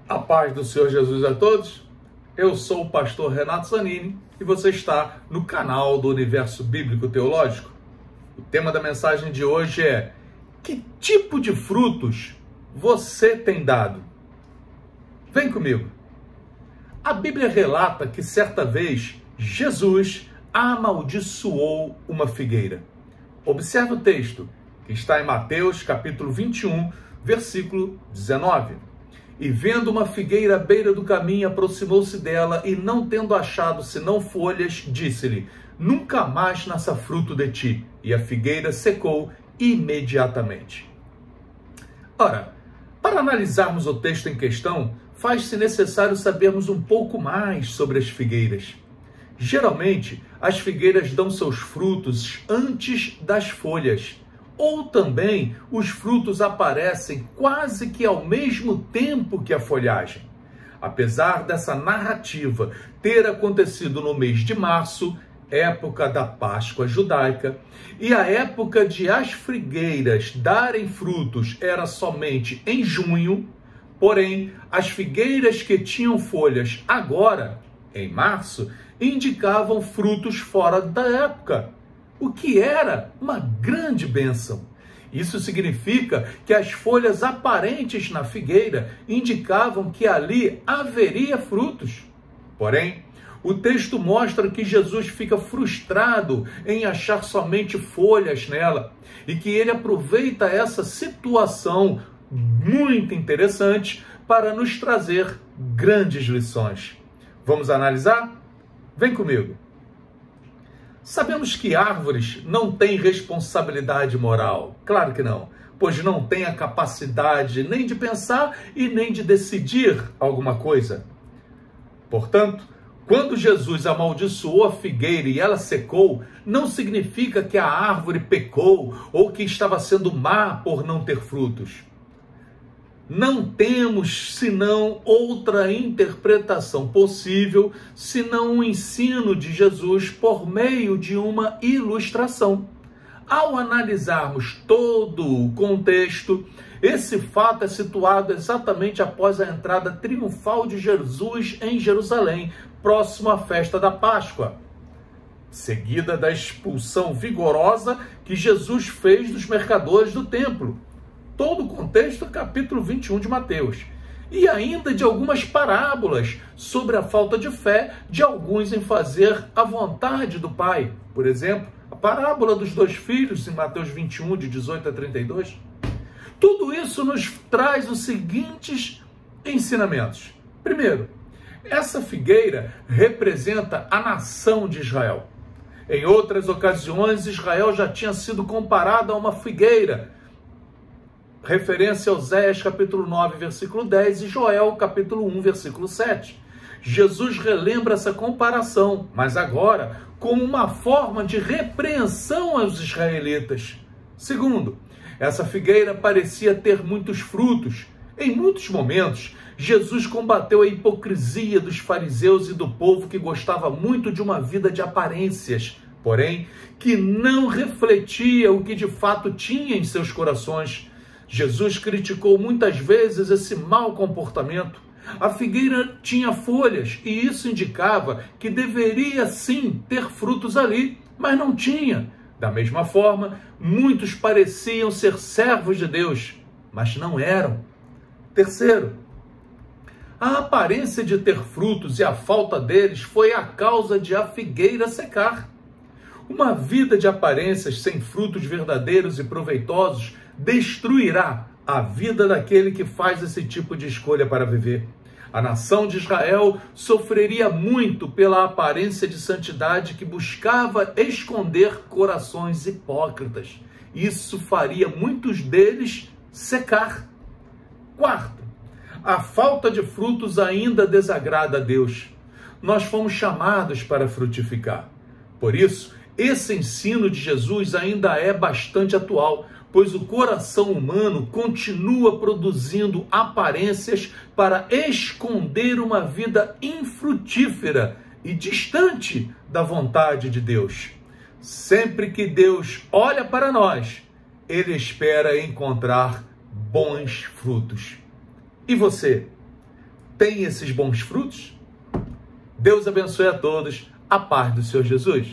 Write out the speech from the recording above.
A paz do Senhor Jesus a todos. Eu sou o pastor Renato Zanini e você está no canal do Universo Bíblico Teológico. O tema da mensagem de hoje é: que tipo de frutos você tem dado? Vem comigo. A Bíblia relata que certa vez Jesus amaldiçoou uma figueira. Observe o texto que está em Mateus capítulo 21, versículo 19. E vendo uma figueira à beira do caminho, aproximou-se dela e, não tendo achado senão folhas, disse-lhe: nunca mais nasça fruto de ti. E a figueira secou imediatamente. Ora, para analisarmos o texto em questão, faz-se necessário sabermos um pouco mais sobre as figueiras. Geralmente, as figueiras dão seus frutos antes das folhas. Ou também os frutos aparecem quase que ao mesmo tempo que a folhagem. Apesar dessa narrativa ter acontecido no mês de março, época da Páscoa judaica, e a época de as figueiras darem frutos era somente em junho, porém, as figueiras que tinham folhas agora, em março, indicavam frutos fora da época, o que era uma grande bênção. Isso significa que as folhas aparentes na figueira indicavam que ali haveria frutos. Porém, o texto mostra que Jesus fica frustrado em achar somente folhas nela e que ele aproveita essa situação muito interessante para nos trazer grandes lições. Vamos analisar? Vem comigo. Sabemos que árvores não têm responsabilidade moral. Claro que não, pois não têm a capacidade nem de pensar e nem de decidir alguma coisa. Portanto, quando Jesus amaldiçoou a figueira e ela secou, não significa que a árvore pecou ou que estava sendo má por não ter frutos. Não temos senão outra interpretação possível, senão o ensino de Jesus por meio de uma ilustração. Ao analisarmos todo o contexto, esse fato é situado exatamente após a entrada triunfal de Jesus em Jerusalém, próximo à festa da Páscoa, seguida da expulsão vigorosa que Jesus fez dos mercadores do templo. Todo o contexto é capítulo 21 de Mateus. E ainda de algumas parábolas sobre a falta de fé de alguns em fazer a vontade do Pai. Por exemplo, a parábola dos 2 filhos em Mateus 21, de 18 a 32. Tudo isso nos traz os seguintes ensinamentos. Primeiro, essa figueira representa a nação de Israel. Em outras ocasiões, Israel já tinha sido comparado a uma figueira, referência a Oséias capítulo 9, versículo 10 e Joel capítulo 1, versículo 7. Jesus relembra essa comparação, mas agora como uma forma de repreensão aos israelitas. Segundo, essa figueira parecia ter muitos frutos. Em muitos momentos, Jesus combateu a hipocrisia dos fariseus e do povo que gostava muito de uma vida de aparências, porém, que não refletia o que de fato tinha em seus corações. Jesus criticou muitas vezes esse mau comportamento. A figueira tinha folhas e isso indicava que deveria sim ter frutos ali, mas não tinha. Da mesma forma, muitos pareciam ser servos de Deus, mas não eram. Terceiro, a aparência de ter frutos e a falta deles foi a causa de a figueira secar. Uma vida de aparências sem frutos verdadeiros e proveitosos destruirá a vida daquele que faz esse tipo de escolha para viver. A nação de Israel sofreria muito pela aparência de santidade que buscava esconder corações hipócritas. Isso faria muitos deles secar. Quarto, a falta de frutos ainda desagrada a Deus. Nós fomos chamados para frutificar. Por isso, esse ensino de Jesus ainda é bastante atual, pois o coração humano continua produzindo aparências para esconder uma vida infrutífera e distante da vontade de Deus. Sempre que Deus olha para nós, Ele espera encontrar bons frutos. E você? tem esses bons frutos? Deus abençoe a todos. A paz do Senhor Jesus.